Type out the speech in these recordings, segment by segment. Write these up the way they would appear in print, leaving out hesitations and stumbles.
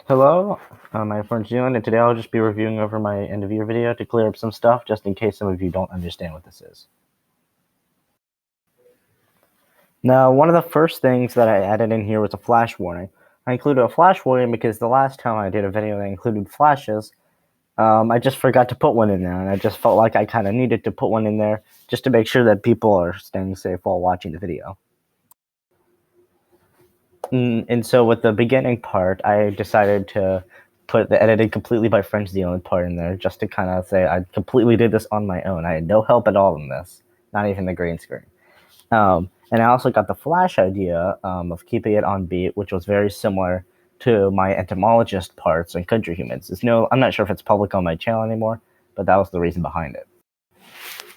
Hello, my friend's June, and today I'll just be reviewing over my end of year video to clear up some stuff, just in case some of you don't understand what this is. Now, one of the first things that I added in here was a flash warning. I included a flash warning because the last time I did a video that included flashes, I just forgot to put one in there, and I just felt like I kind of needed to put one in there just to make sure that people are staying safe while watching the video. And so with the beginning part, I decided to put the edited completely by French the only part in there, just to kind of say I completely did this on my own. I had no help at all in this, not even the green screen. And I also got the Flash idea of keeping it on beat, which was very similar to my entomologist parts and country humans. I'm not sure if it's public on my channel anymore, but that was the reason behind it.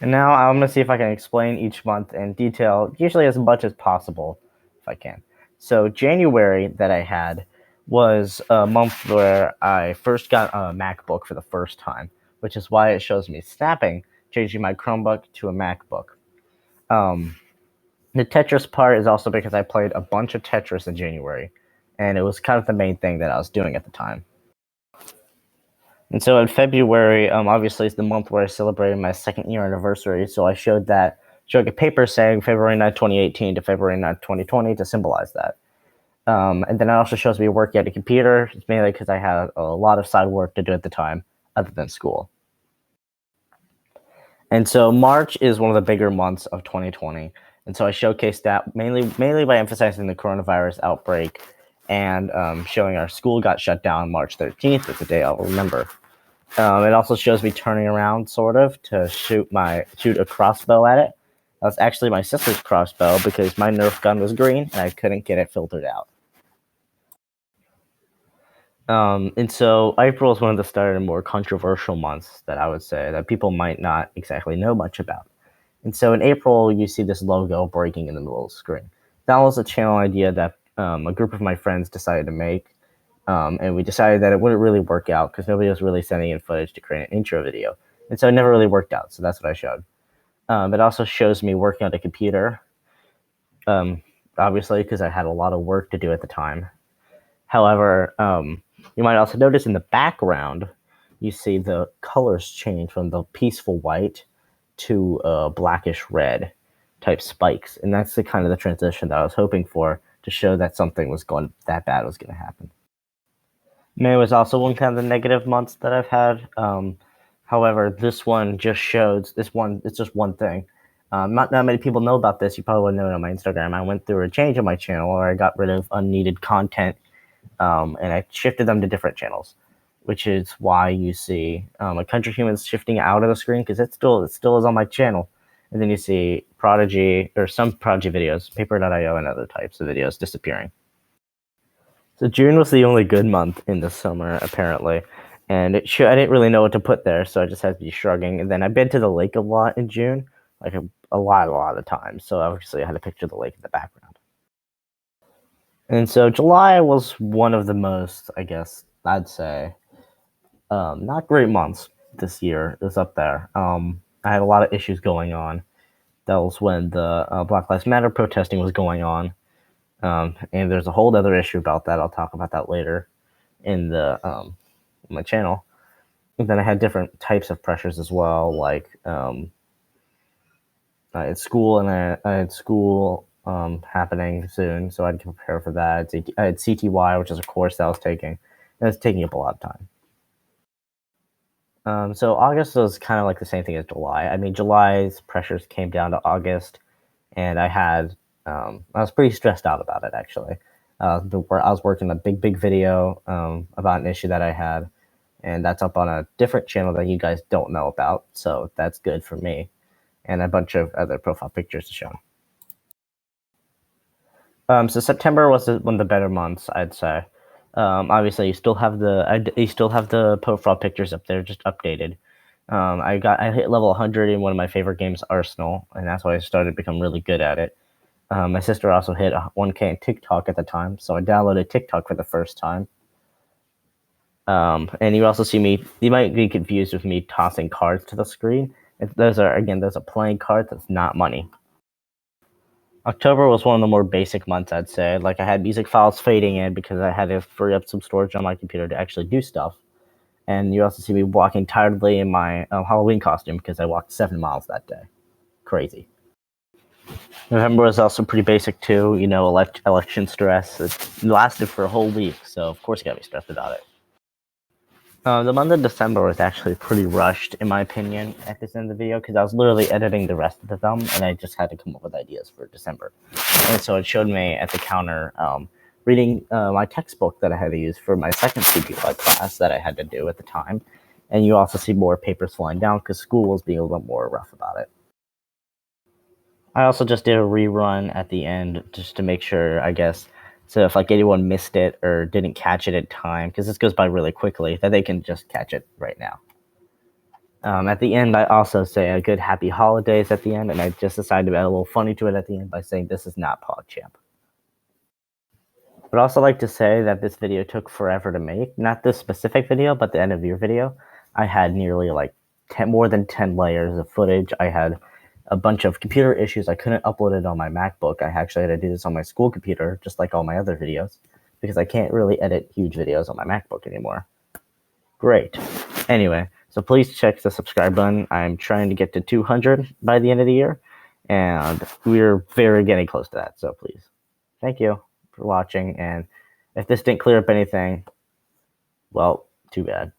And now I'm going to see if I can explain each month in detail, usually as much as possible, if I can. So January that I had was a month where I first got a MacBook for the first time, which is why it shows me snapping, changing my Chromebook to a MacBook. The Tetris part is also because I played a bunch of Tetris in January, and it was kind of the main thing that I was doing at the time. And so in February, obviously it's the month where I celebrated my second year anniversary, so I showed a paper saying February 9, 2018 to February 9, 2020 to symbolize that. And then it also shows me working at a computer. It's mainly because I had a lot of side work to do at the time, other than school. And so March is one of the bigger months of 2020. And so I showcased that mainly by emphasizing the coronavirus outbreak and showing our school got shut down March 13th. It's a day I'll remember. It also shows me turning around, sort of, to shoot a crossbow at it. That was actually my sister's crossbow because my Nerf gun was green and I couldn't get it filtered out. And so April is one of the start of more controversial months that I would say that people might not exactly know much about. And so in April, you see this logo breaking in the middle of the screen. That was a channel idea that a group of my friends decided to make. And we decided that it wouldn't really work out because nobody was really sending in footage to create an intro video. And so it never really worked out. So that's what I showed. It also shows me working on a computer, obviously, because I had a lot of work to do at the time. However, you might also notice in the background, you see the colors change from the peaceful white to blackish red type spikes. And that's the kind of the transition that I was hoping for to show that something that bad was going to happen. May was also one kind of the negative months that I've had. However, this one just shows it's just one thing. Not many people know about this. You probably wouldn't know it on my Instagram. I went through a change on my channel where I got rid of unneeded content and I shifted them to different channels, which is why you see a Country Humans shifting out of the screen because it still is on my channel. And then you see Prodigy or some Prodigy videos, Paper.io and other types of videos disappearing. So June was the only good month in the summer, apparently. And I didn't really know what to put there, so I just had to be shrugging. And then I've been to the lake a lot in June, like a lot of times. So obviously I had to picture the lake in the background. And so July was one of the most, I guess, I'd say, not great months this year. It was up there. I had a lot of issues going on. That was when the Black Lives Matter protesting was going on. And there's a whole other issue about that. I'll talk about that later in my channel. And then I had different types of pressures as well, like I had school and I had school happening soon, so I had to prepare for that. I had CTY, which is a course that I was taking, and it was taking up a lot of time. So August was kind of like the same thing as July. I mean, July's pressures came down to August, and I was pretty stressed out about it, actually. I was working a big video about an issue that I had, and that's up on a different channel that you guys don't know about, so that's good for me, and a bunch of other profile pictures to show. So September was one of the better months, I'd say. Obviously, you still have the profile pictures up there, just updated. I hit level 100 in one of my favorite games, Arsenal, and that's why I started to become really good at it. My sister also hit 1K in TikTok at the time, so I downloaded TikTok for the first time. And you also see me. You might be confused with me tossing cards to the screen. Those are playing cards. That's not money. October was one of the more basic months, I'd say. Like, I had music files fading in because I had to free up some storage on my computer to actually do stuff. And you also see me walking tiredly in my Halloween costume because I walked 7 miles that day. Crazy. November was also pretty basic too. You know, election stress. It lasted for a whole week, so of course you gotta be stressed about it. The month of December was actually pretty rushed, in my opinion, at this end of the video, because I was literally editing the rest of the thumb, and I just had to come up with ideas for December. And so it showed me at the counter reading my textbook that I had to use for my second CP5 class that I had to do at the time. And you also see more papers flying down because school was being a little bit more rough about it. I also just did a rerun at the end just to make sure, I guess, so if like anyone missed it or didn't catch it in time, because this goes by really quickly, that they can just catch it right now. At the end, I also say a good happy holidays at the end, and I just decided to add a little funny to it at the end by saying this is not PogChamp. I'd also like to say that this video took forever to make. Not this specific video, but the end of your video. I had nearly like more than 10 layers of footage. I had a bunch of computer issues. I couldn't upload it on my MacBook. I actually had to do this on my school computer, just like all my other videos, because I can't really edit huge videos on my MacBook anymore. Great. Anyway, so please check the subscribe button. I'm trying to get to 200 by the end of the year, and we're very getting close to that, so please. Thank you for watching, and if this didn't clear up anything, well, too bad.